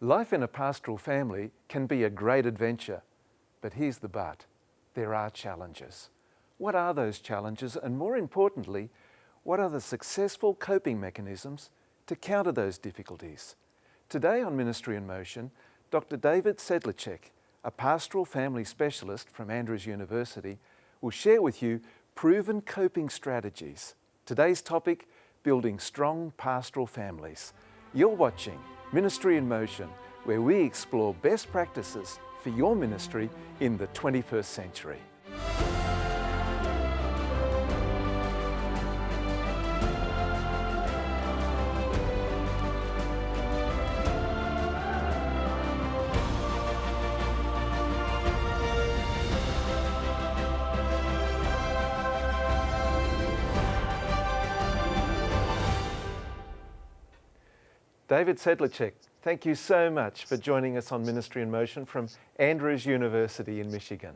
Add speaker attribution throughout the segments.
Speaker 1: Life in a pastoral family can be a great adventure, but here's the but. There are challenges. What are those challenges? And more importantly, what are the successful coping mechanisms to counter those difficulties? Today on Ministry in Motion, Dr. David Sedlacek, a pastoral family specialist from Andrews University, will share with you proven coping strategies. Today's topic, building strong pastoral families. You're watching Ministry in Motion, where we explore best practices for your ministry in the 21st century. David Sedlacek, thank you so much for joining us on Ministry in Motion from Andrews University in Michigan.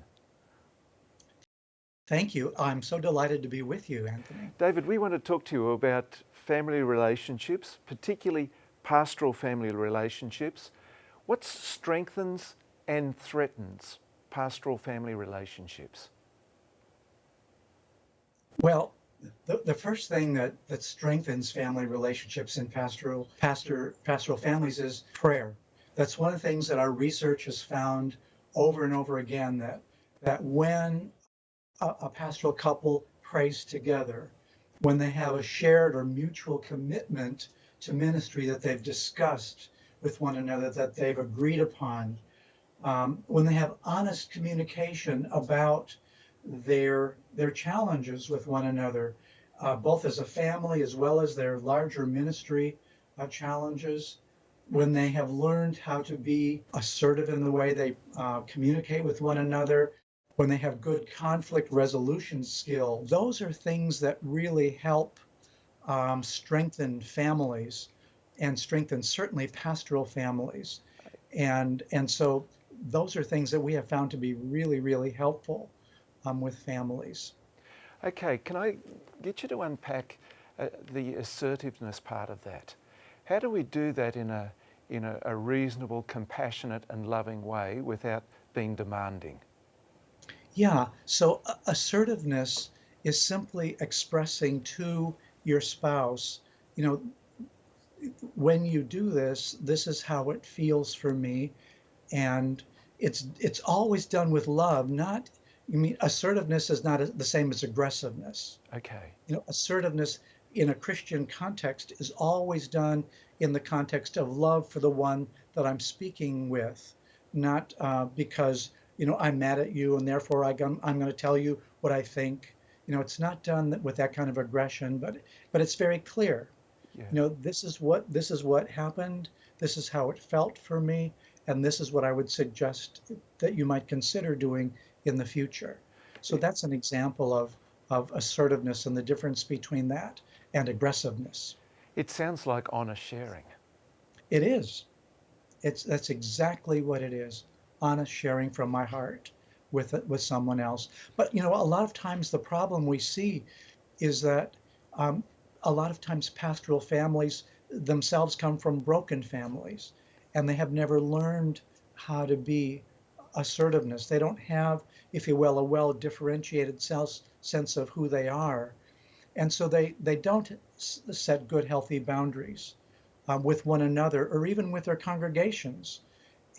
Speaker 2: Thank you. I'm so delighted to be with you, Anthony.
Speaker 1: David, we want to talk to you about family relationships, particularly pastoral family relationships. What strengthens and threatens pastoral family relationships?
Speaker 2: Well, the first thing that strengthens family relationships in pastoral families is prayer. That's one of the things that our research has found over and over again, that when a pastoral couple prays together, when they have a shared or mutual commitment to ministry that they've discussed with one another, that they've agreed upon, when they have honest communication about their challenges with one another, both as a family as well as their larger ministry challenges, when they have learned how to be assertive in the way they communicate with one another, when they have good conflict resolution skill. Those are things that really help strengthen families and strengthen certainly pastoral families. And so those are things that we have found to be really, really helpful with families.
Speaker 1: Okay, can I get you to unpack the assertiveness part of that? How do we do that in a reasonable, compassionate and loving way without being demanding?
Speaker 2: Yeah, so assertiveness is simply expressing to your spouse, you know, when you do this, this is how it feels for me. And it's always done with love, not, assertiveness is not the same as aggressiveness.
Speaker 1: Okay.
Speaker 2: Assertiveness in a Christian context is always done in the context of love for the one that I'm speaking with, not because, I'm mad at you and therefore I'm going to tell you what I think. It's not done with that kind of aggression, but it's very clear.
Speaker 1: Yeah.
Speaker 2: This is what happened. This is how it felt for me, and this is what I would suggest that you might consider doing in the future. So that's an example of assertiveness and the difference between that and aggressiveness.
Speaker 1: It sounds like honest sharing.
Speaker 2: It is. That's exactly what it is. Honest sharing from my heart with someone else. But a lot of times the problem we see is that a lot of times pastoral families themselves come from broken families, and they have never learned how to be assertiveness. They don't have, if you will, a well differentiated sense of who they are. And so they don't set good, healthy boundaries with one another or even with their congregations.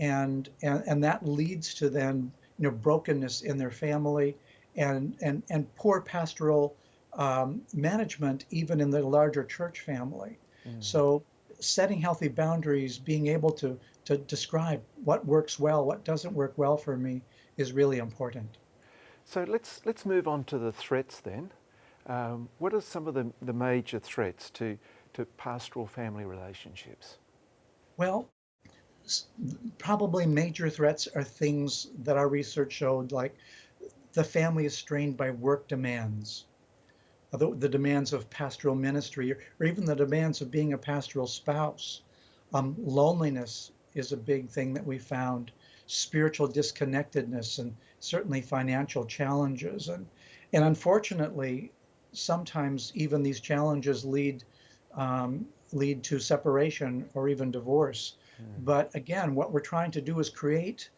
Speaker 2: And that leads to then brokenness in their family and poor pastoral management even in the larger church family. So setting healthy boundaries, being able to describe what works well, what doesn't work well for me is really important.
Speaker 1: So let's move on to the threats then. What are some of the major threats to pastoral family relationships?
Speaker 2: Well, probably major threats are things that our research showed, like the family is strained by work demands, the demands of pastoral ministry, or even the demands of being a pastoral spouse. Loneliness is a big thing that we found, spiritual disconnectedness, and certainly financial challenges. And unfortunately, sometimes even these challenges lead to separation or even divorce. But again, what we're trying to do is create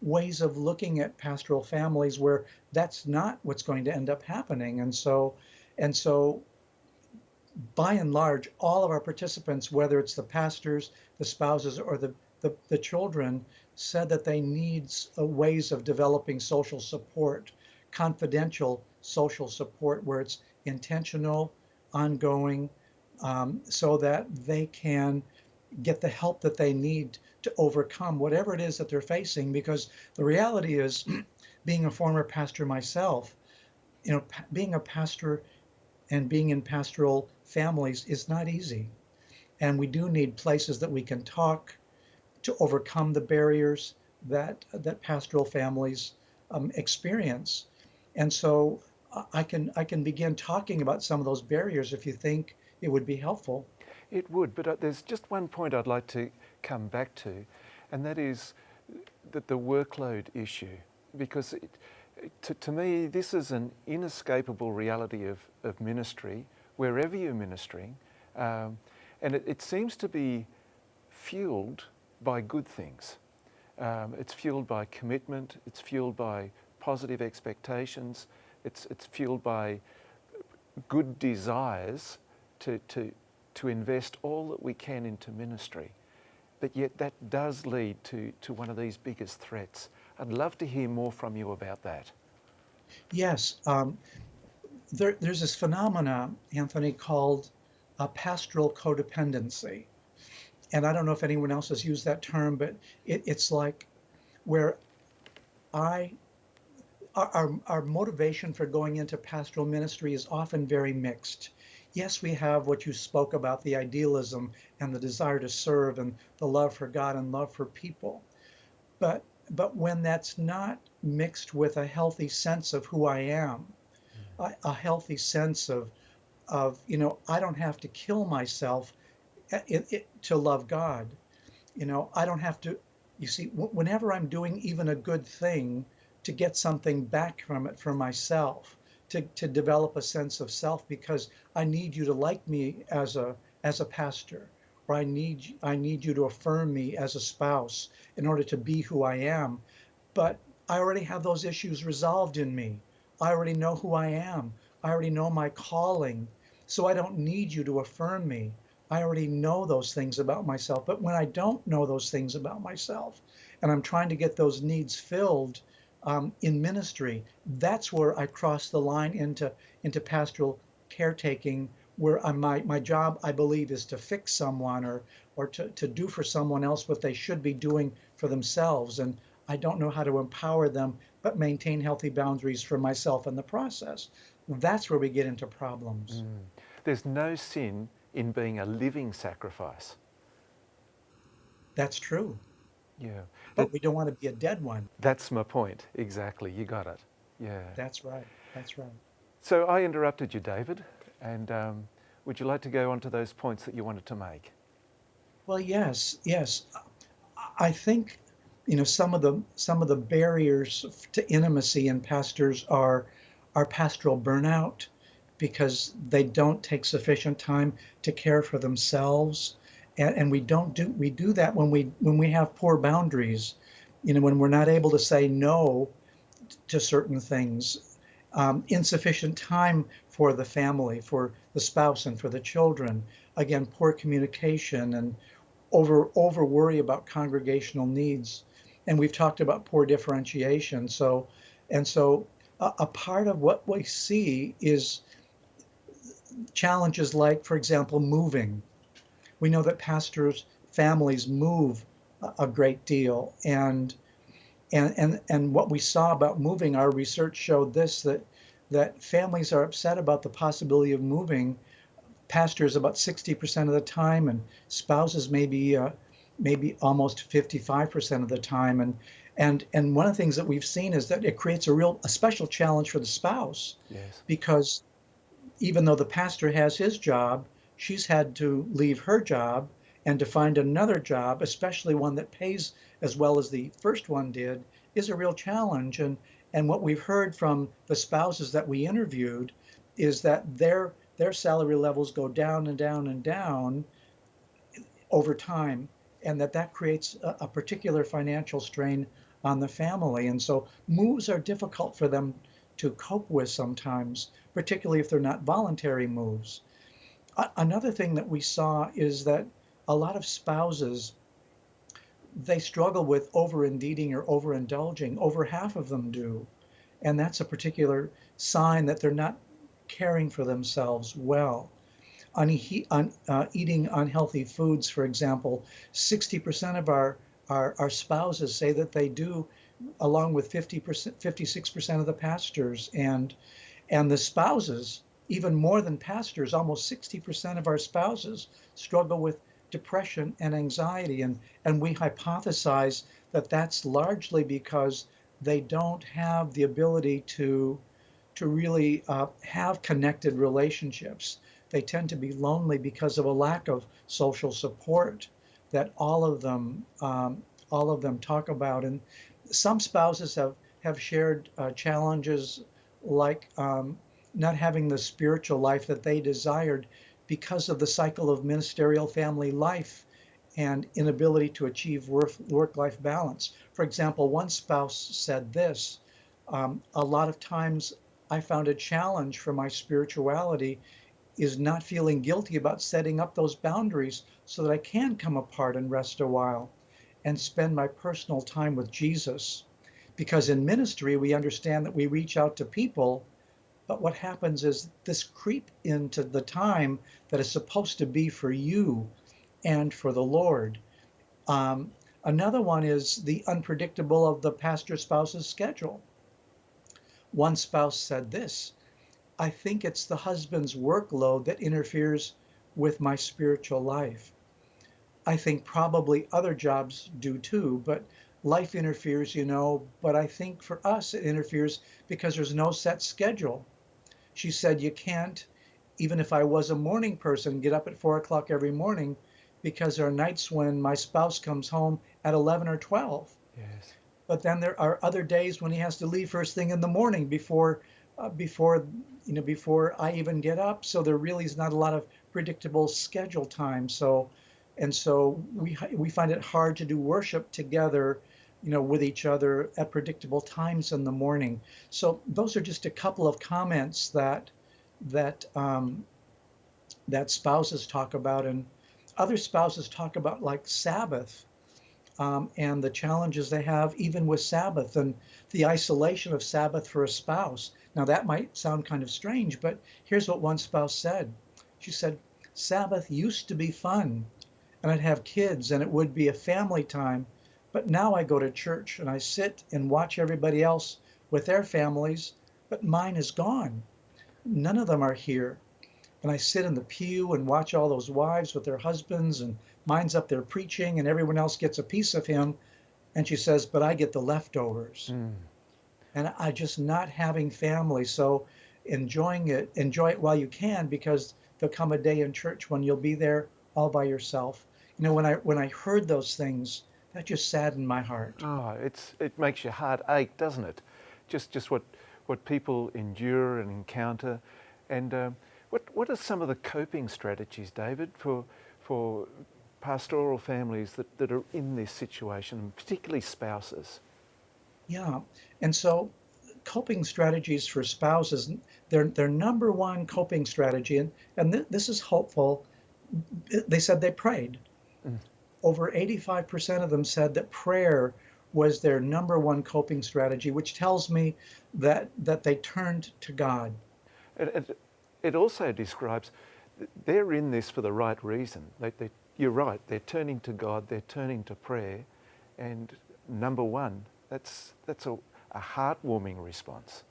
Speaker 2: ways of looking at pastoral families where that's not what's going to end up happening. And so by and large, all of our participants, whether it's the pastors, the spouses, or the children, said that they need ways of developing social support, confidential social support, where it's intentional, ongoing, so that they can get the help that they need to overcome whatever it is that they're facing. Because the reality is, being a former pastor myself, being a pastor and being in pastoral families is not easy. And we do need places that we can talk to overcome the barriers that pastoral families experience. And so I can begin talking about some of those barriers if you think it would be helpful.
Speaker 1: It would, but there's just one point I'd like to come back to, and that is that the workload issue, because to me, this is an inescapable reality of ministry, wherever you're ministering, and it seems to be fueled by good things. It's fueled by commitment, it's fueled by positive expectations, it's fueled by good desires to invest all that we can into ministry. But yet that does lead to one of these biggest threats. I'd love to hear more from you about that.
Speaker 2: Yes, there's this phenomena, Anthony, called pastoral codependency. And I don't know if anyone else has used that term, but it's like where I our motivation for going into pastoral ministry is often very mixed. Yes, we have what you spoke about, the idealism and the desire to serve and the love for God and love for people. But but when that's not mixed with a healthy sense of who I am, a healthy sense of I don't have to kill myself to love God. I don't have to, you see, whenever I'm doing even a good thing to get something back from it for myself, to develop a sense of self because I need you to like me as a pastor, or I need you to affirm me as a spouse in order to be who I am. But I already have those issues resolved in me. I already know who I am. I already know my calling. So I don't need you to affirm me. I already know those things about myself. But when I don't know those things about myself and I'm trying to get those needs filled in ministry, that's where I cross the line into pastoral caretaking, where my job, I believe, is to fix someone or to do for someone else what they should be doing for themselves. And I don't know how to empower them, but maintain healthy boundaries for myself in the process. That's where we get into problems.
Speaker 1: There's no sin in being a living sacrifice.
Speaker 2: That's true.
Speaker 1: Yeah,
Speaker 2: But we don't want to be a dead one.
Speaker 1: that's my point. Exactly, you got it. Yeah.
Speaker 2: That's right. That's right.
Speaker 1: So I interrupted you, David, and would you like to go on to those points that you wanted to make?
Speaker 2: Well, yes, yes. I think some of the barriers to intimacy in pastors are pastoral burnout because they don't take sufficient time to care for themselves, and we do that when we have poor boundaries, when we're not able to say no to certain things, insufficient time for the family, for the spouse, and for the children. Again, poor communication and over worry about congregational needs. And we've talked about poor differentiation. So a part of what we see is challenges like, for example, moving. We know that pastors' families move a great deal, and what we saw about moving, our research showed this, that families are upset about the possibility of moving, pastors about 60% of the time, and spouses maybe almost 55% of the time. And one of the things that we've seen is that it creates a special challenge for the spouse,
Speaker 1: Yes.
Speaker 2: because even though the pastor has his job, she's had to leave her job and to find another job, especially one that pays as well as the first one did, is a real challenge. And what we've heard from the spouses that we interviewed is that their salary levels go down and down and down over time. and that creates a particular financial strain on the family. And so moves are difficult for them to cope with sometimes, particularly if they're not voluntary moves. Another thing that we saw is that a lot of spouses, they struggle with over-indebting or overindulging. Over half of them do. And that's a particular sign that they're not caring for themselves well. Eating unhealthy foods, for example, 60% of our spouses say that they do, along with 50%, 56% of the pastors. And the spouses, even more than pastors, almost 60% of our spouses struggle with depression and anxiety. And we hypothesize that that's largely because they don't have the ability to really have connected relationships. They tend to be lonely because of a lack of social support that all of them talk about. And some spouses have shared challenges like not having the spiritual life that they desired because of the cycle of ministerial family life and inability to achieve work-life balance. For example, one spouse said this, a lot of times I found a challenge for my spirituality is not feeling guilty about setting up those boundaries so that I can come apart and rest a while and spend my personal time with Jesus. Because in ministry, we understand that we reach out to people, but what happens is this creep into the time that is supposed to be for you and for the Lord. Um, Another one is the unpredictable of the pastor spouse's schedule. One spouse said this, I think it's the husband's workload that interferes with my spiritual life. I think probably other jobs do too, but life interferes, but I think for us it interferes because there's no set schedule. She said, you can't, even if I was a morning person, get up at 4 o'clock every morning because there are nights when my spouse comes home at 11 or 12.
Speaker 1: Yes.
Speaker 2: But then there are other days when he has to leave first thing in the morning before before I even get up. So there really is not a lot of predictable schedule time. So we find it hard to do worship together, with each other at predictable times in the morning. So those are just a couple of comments that that spouses talk about, and other spouses talk about like Sabbath, and the challenges they have even with Sabbath and the isolation of Sabbath for a spouse. Now, that might sound kind of strange, but here's what one spouse said. She said, Sabbath used to be fun, and I'd have kids, and it would be a family time. But now I go to church and I sit and watch everybody else with their families, but mine is gone. None of them are here. And I sit in the pew and watch all those wives with their husbands, and mine's up there preaching, and everyone else gets a piece of him. And she says, but I get the leftovers.
Speaker 1: Mm.
Speaker 2: And I just not having family. So enjoy it while you can, because there'll come a day in church when you'll be there all by yourself. When I heard those things, that just saddened my heart.
Speaker 1: Oh, it makes your heart ache, doesn't it? Just what people endure and encounter, and what are some of the coping strategies, David, for pastoral families that are in this situation, particularly spouses?
Speaker 2: Yeah. And so coping strategies for spouses, their number one coping strategy, and this is hopeful. They said they prayed.
Speaker 1: Mm.
Speaker 2: Over 85% of them said that prayer was their number one coping strategy, which tells me that they turned to God.
Speaker 1: It also describes they're in this for the right reason. You're right, they're turning to God, they're turning to prayer, and number one, that's a heartwarming response.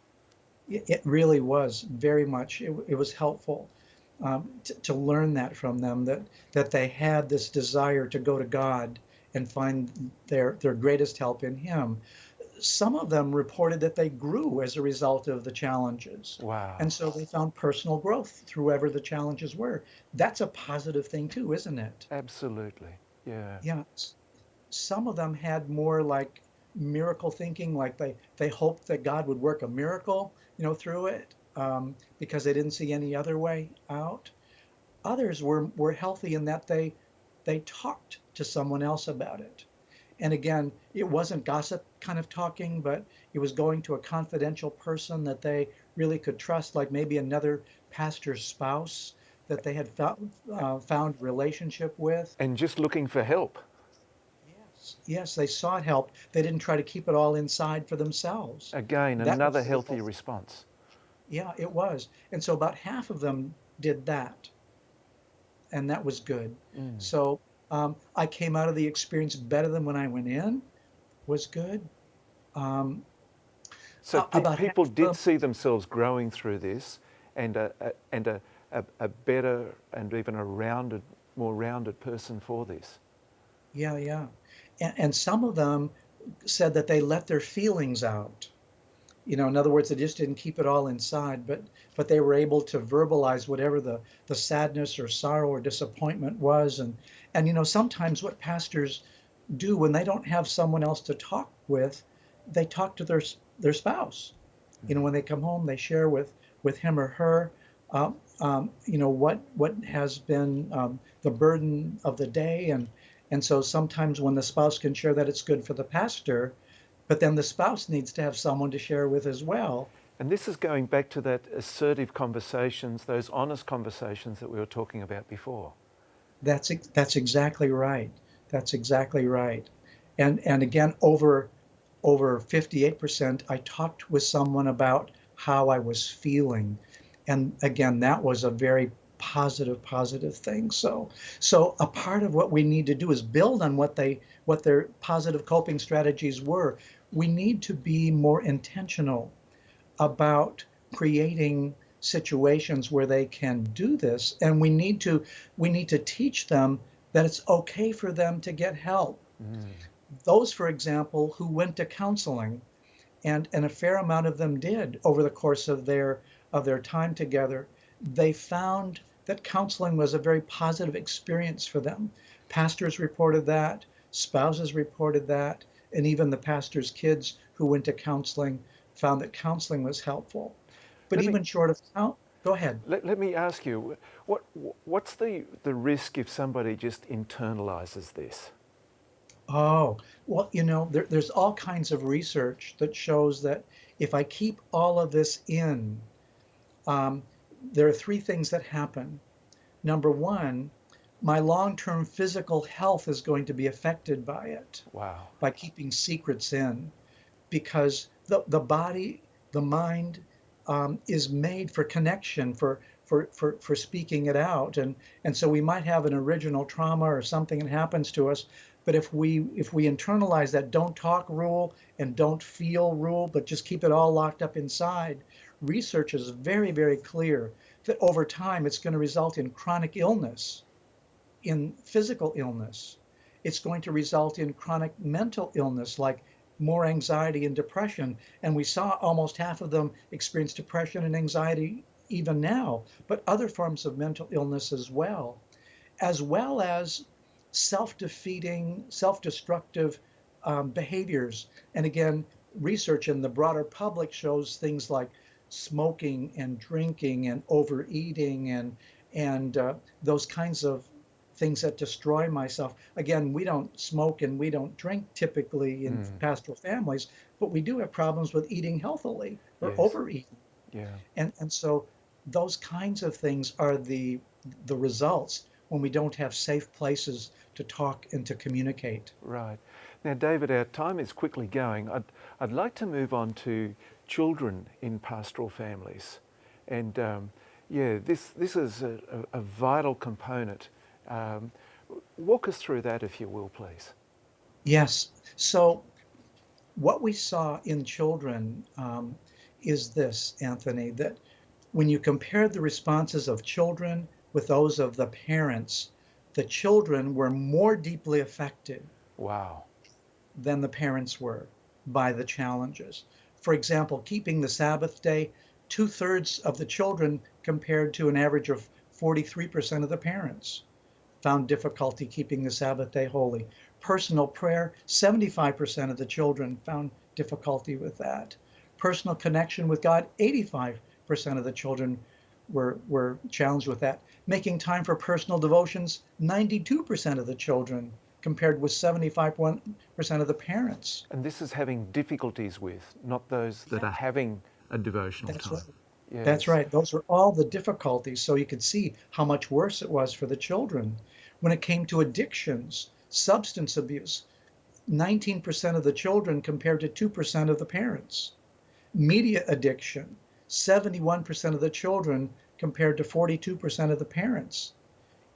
Speaker 2: It really was very much. It was helpful to learn that from them, that they had this desire to go to God and find their greatest help in Him. Some of them reported that they grew as a result of the challenges. And
Speaker 1: Wow,
Speaker 2: so they found personal growth through whatever the challenges were. That's a positive thing too, isn't it?
Speaker 1: absolutely, yeah.
Speaker 2: Yeah. Some of them had more like miracle thinking, like they hoped that God would work a miracle, through it, because they didn't see any other way out. Others were healthy in that they talked to someone else about it. And again, it wasn't gossip kind of talking, but it was going to a confidential person that they really could trust, like maybe another pastor's spouse that they had found relationship with.
Speaker 1: And just looking for help.
Speaker 2: Yes, yes, they sought help. They didn't try to keep it all inside for themselves.
Speaker 1: Again,
Speaker 2: That
Speaker 1: another
Speaker 2: was the
Speaker 1: healthy
Speaker 2: result.
Speaker 1: response.
Speaker 2: Yeah, it was. And so about half of them did that, and that was good.
Speaker 1: Mm.
Speaker 2: So I came out of the experience better than when I went in, was good. Um,
Speaker 1: So
Speaker 2: about half
Speaker 1: people
Speaker 2: of
Speaker 1: did
Speaker 2: them,
Speaker 1: see themselves growing through this, and a better and even a rounded, more rounded person for this.
Speaker 2: yeah, yeah. And some of them said that they let their feelings out. In other words, they just didn't keep it all inside, but they were able to verbalize whatever the sadness or sorrow or disappointment was. And sometimes what pastors do when they don't have someone else to talk with, they talk to their spouse. When they come home, they share with him or her, what has been the burden of the day, and so sometimes when the spouse can share that, it's good for the pastor, but then the spouse needs to have someone to share with as well.
Speaker 1: And this is going back to that assertive conversations, those honest conversations that we were talking about before.
Speaker 2: That's exactly right. That's exactly right. And again, over 58%, I talked with someone about how I was feeling. And again, that was a very positive thing. So a part of what we need to do is build on what their positive coping strategies were. We need to be more intentional about creating situations where they can do this, and we need to teach them that it's okay for them to get help.
Speaker 1: Mm.
Speaker 2: Those, for example, who went to counseling, and a fair amount of them did over the course of their time together, they found that counseling was a very positive experience for them. Pastors reported that, spouses reported that, and even the pastor's kids who went to counseling found that counseling was helpful. But
Speaker 1: Let me
Speaker 2: even short of go ahead.
Speaker 1: let me ask you, what's the risk if somebody just internalizes this?
Speaker 2: Oh, well, there's all kinds of research that shows that if I keep all of this in, um, there are three things that happen. Number one, my long-term physical health is going to be affected by it,
Speaker 1: Wow.
Speaker 2: by keeping secrets in, because the body, the mind, is made for connection, for speaking it out, and so we might have an original trauma or something that happens to us, but if we internalize that don't talk rule and don't feel rule, but just keep it all locked up inside, research is very, very clear that over time it's going to result in chronic illness, in physical illness. It's going to result in chronic mental illness, like more anxiety and depression. And we saw almost half of them experience depression and anxiety even now, but other forms of mental illness as well as self-defeating, self-destructive behaviors. And again, research in the broader public shows things like smoking and drinking and overeating and those kinds of things that destroy myself. Again, we don't smoke and we don't drink typically in
Speaker 1: Mm.
Speaker 2: pastoral families, but we do have problems with eating healthily or
Speaker 1: Yes.
Speaker 2: overeating.
Speaker 1: Yeah.
Speaker 2: And so those kinds of things are the results when we don't have safe places to talk and to communicate.
Speaker 1: Right. Now, David, our time is quickly going. I'd like to move on to children in pastoral families. And yeah, this is a vital component. Um, Walk us through that, if you will, please.
Speaker 2: Yes. So what we saw in children is this, Anthony, that when you compared the responses of children with those of the parents, the children were more deeply affected
Speaker 1: Wow.
Speaker 2: than the parents were by the challenges. For example, keeping the Sabbath day, two-thirds of the children compared to an average of 43% of the parents found difficulty keeping the Sabbath day holy. Personal prayer, 75% of the children found difficulty with that. Personal connection with God, 85% of the children were challenged with that. Making time for personal devotions, 92% of the children, compared with 75% of the parents.
Speaker 1: And this is having difficulties with, not those that
Speaker 2: Yeah,
Speaker 1: are having a devotional
Speaker 2: that's right.
Speaker 1: time.
Speaker 2: That's
Speaker 1: Yes.
Speaker 2: right. Those were all the difficulties. So you could see how much worse it was for the children. When it came to addictions, substance abuse, 19% of the children compared to 2% of the parents. Media addiction, 71% of the children compared to 42% of the parents.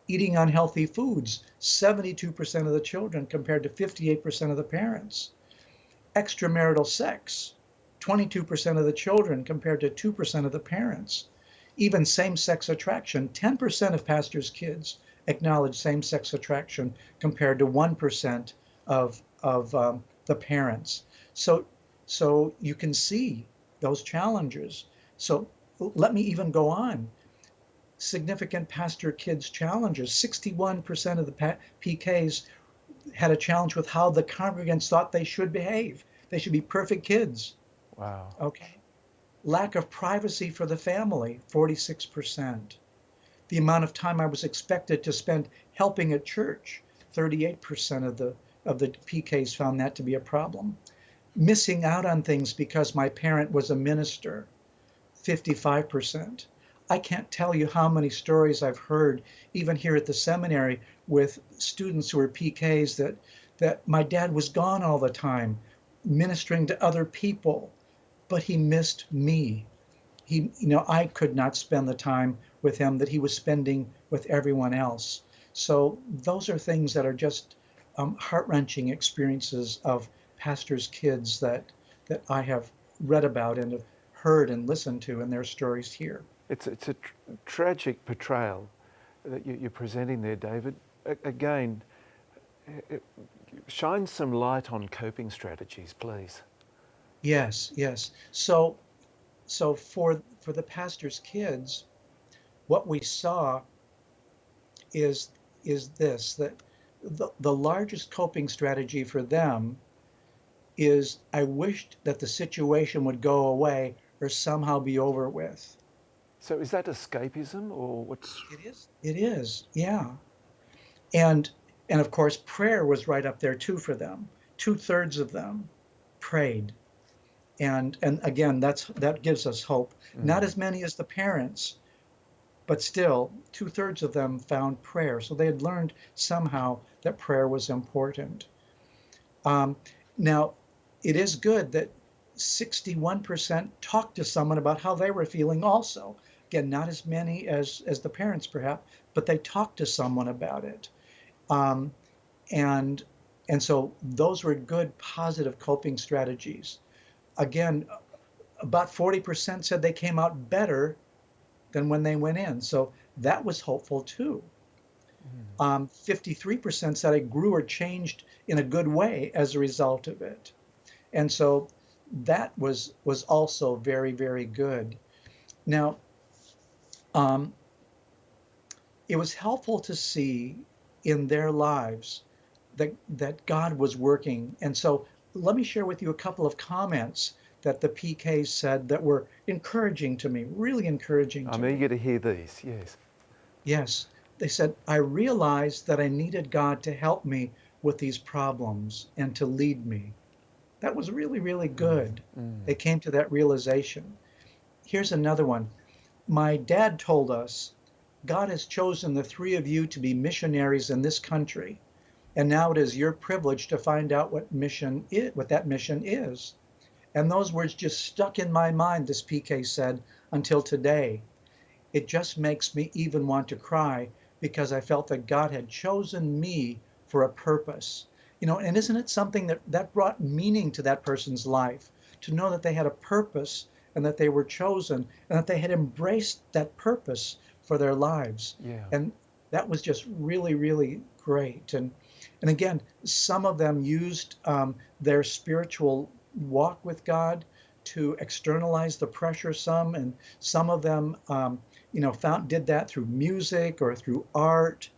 Speaker 2: Eating unhealthy foods, 72% of the children compared to 58% of the parents. Extramarital sex, 22% of the children compared to 2% of the parents. Even same sex attraction, 10% of pastors' kids acknowledge same sex attraction compared to 1% of the parents. So, so you can see those challenges. So let me even go on. Significant pastor kids challenges. 61% of the PKs had a challenge with how the congregants thought they should behave. They should be perfect kids.
Speaker 1: Wow.
Speaker 2: Okay. Lack of privacy for the family, 46%. The amount of time I was expected to spend helping at church, 38% of the PKs found that to be a problem. Missing out on things because my parent was a minister, 55%. I can't tell you how many stories I've heard, even here at the seminary, with students who are PKs that my dad was gone all the time, ministering to other people, but he missed me. I could not spend the time with him that he was spending with everyone else. So those are things that are just heart-wrenching experiences of pastors' kids that I have read about and have heard and listened to in their stories here.
Speaker 1: It's a tragic portrayal that you're presenting there, David. Again, shine some light on coping strategies, please.
Speaker 2: Yes, yes. So for the pastor's kids, what we saw is is this that the largest coping strategy for them is I wished that the situation would go away or somehow be over with.
Speaker 1: So is that escapism or what's...
Speaker 2: It is. It is. Yeah. And and of course prayer was right up there too for them. Two-thirds of them prayed. And again, that gives us hope. Not as many as the parents, but still two-thirds of them found prayer. So they had learned somehow that prayer was important. Um, Now, it is good that 61% talked to someone about how they were feeling also. Again, not as many as the parents perhaps, but they talked to someone about it. Um, and and so those were good positive coping strategies. Again, about 40% said they came out better than when they went in. So that was hopeful too. 53% said it grew or changed in a good way as a result of it. And so that was also very, very good. Now, um, it was helpful to see in their lives that God was working. And so let me share with you a couple of comments that the PKs said that were encouraging to me, really encouraging to
Speaker 1: I'm
Speaker 2: me.
Speaker 1: eager to hear these, yes.
Speaker 2: Yes, they said, I realized that I needed God to help me with these problems and to lead me. That was really, really good. They came to that realization. Here's another one. My dad told us, God has chosen the three of you to be missionaries in this country, and now it is your privilege to find out what that mission is. And those words just stuck in my mind, this PK said, until today. It just makes me even want to cry because I felt that God had chosen me for a purpose. And isn't it something that brought meaning to that person's life to know that they had a purpose and that they were chosen and that they had embraced that purpose for their lives.
Speaker 1: Yeah.
Speaker 2: And that was just really, really great. And again, some of them used their spiritual walk with God to externalize the pressure some, and some of them did that through music or through art.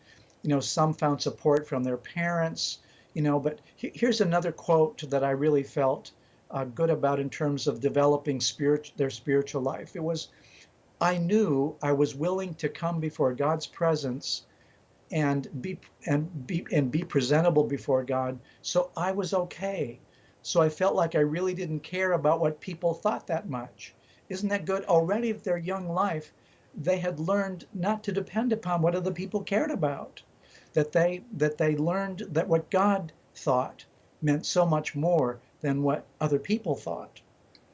Speaker 2: Some found support from their parents. But here's another quote that I really felt good about in terms of developing their spiritual life. It was, I knew I was willing to come before God's presence and be presentable before God. So I was okay. So I felt like I really didn't care about what people thought that much. Isn't that good? Already in their young life, they had learned not to depend upon what other people cared about. That they learned that what God thought meant so much more than what other people thought.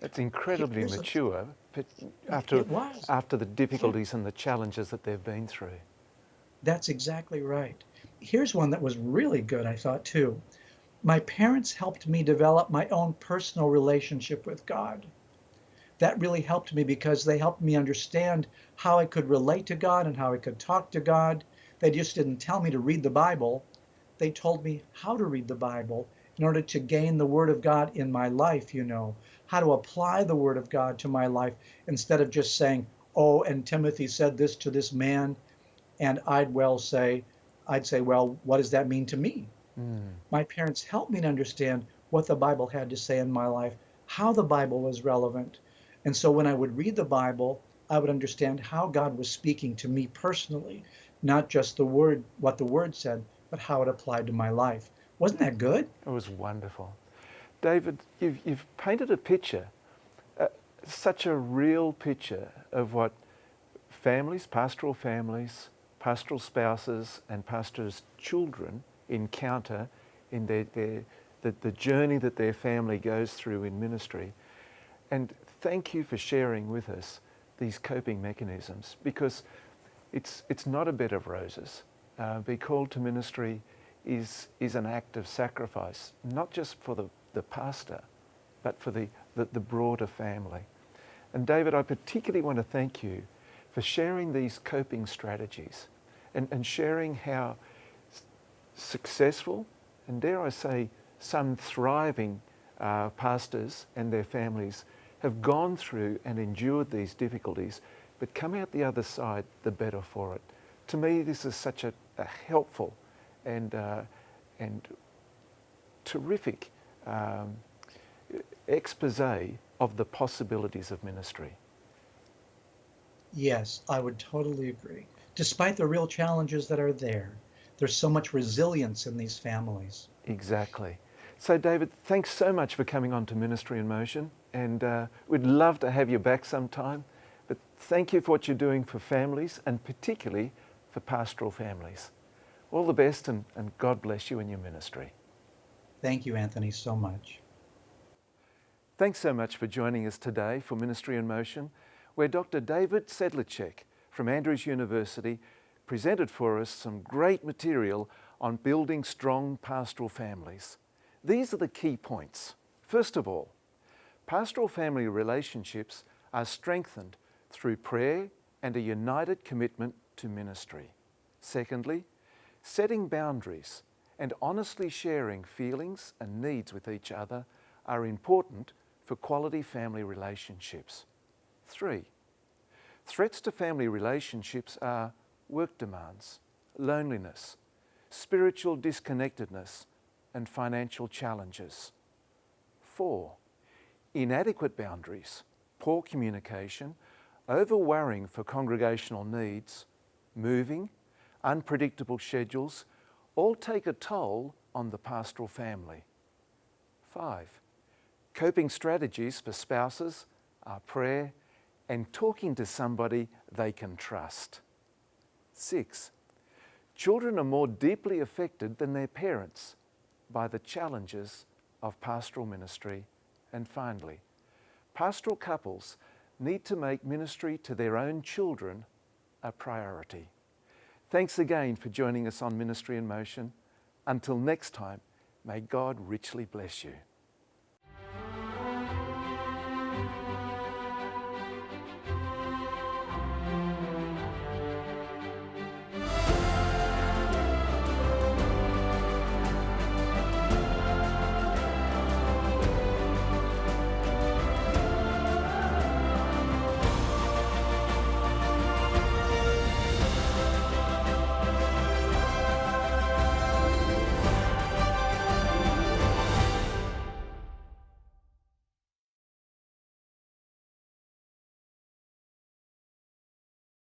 Speaker 1: That's incredibly
Speaker 2: Here's a,
Speaker 1: mature after,
Speaker 2: it was.
Speaker 1: after the
Speaker 2: Yeah.
Speaker 1: difficulties and the challenges that they've been through.
Speaker 2: That's exactly right. Here's one that was really good, I thought, too. My parents helped me develop my own personal relationship with God. That really helped me because they helped me understand how I could relate to God and how I could talk to God. They just didn't tell me to read the Bible. They told me how to read the Bible in order to gain the Word of God in my life, how to apply the Word of God to my life instead of just saying, oh, and Timothy said this to this man. And I'd say, well, what does that mean to me?
Speaker 1: Mm.
Speaker 2: My parents helped me to understand what the Bible had to say in my life, how the Bible was relevant. And so when I would read the Bible, I would understand how God was speaking to me personally, not just what the word said, but how it applied to my life. Wasn't that good?
Speaker 1: It was wonderful. David, you've painted a picture, uh, such a real picture of what families, pastoral spouses, and pastors' children encounter in the journey that their family goes through in ministry. And thank you for sharing with us these coping mechanisms, because it's not a bed of roses. Be called to ministry is an act of sacrifice, not just for the pastor, but for the broader family. And David, I particularly want to thank you for sharing these coping strategies and sharing how successful, and dare I say, some thriving pastors and their families have gone through and endured these difficulties, but come out the other side the better for it. To me, this is such a helpful and terrific expose of the possibilities of ministry.
Speaker 2: Yes, I would totally agree. Despite the real challenges that are there, there's so much resilience in these families.
Speaker 1: Exactly. So, David, thanks so much for coming on to Ministry in Motion, and we'd love to have you back sometime. But thank you for what you're doing for families, and particularly for pastoral families. All the best, and God bless you in your ministry.
Speaker 2: Thank you, Anthony, so much.
Speaker 1: Thanks so much for joining us today for Ministry in Motion, where Dr. David Sedlacek from Andrews University presented for us some great material on building strong pastoral families. These are the key points. First of all, pastoral family relationships are strengthened through prayer and a united commitment to ministry. Secondly, setting boundaries and honestly sharing feelings and needs with each other are important for quality family relationships. 3. Threats to family relationships are work demands, loneliness, spiritual disconnectedness, and financial challenges. 4. Inadequate boundaries, poor communication, over-worrying for congregational needs, moving, unpredictable schedules, all take a toll on the pastoral family. 5. Coping strategies for spouses are prayer and talking to somebody they can trust. 6. Children are more deeply affected than their parents by the challenges of pastoral ministry. And finally, pastoral couples need to make ministry to their own children a priority. Thanks again for joining us on Ministry in Motion. Until next time, may God richly bless you.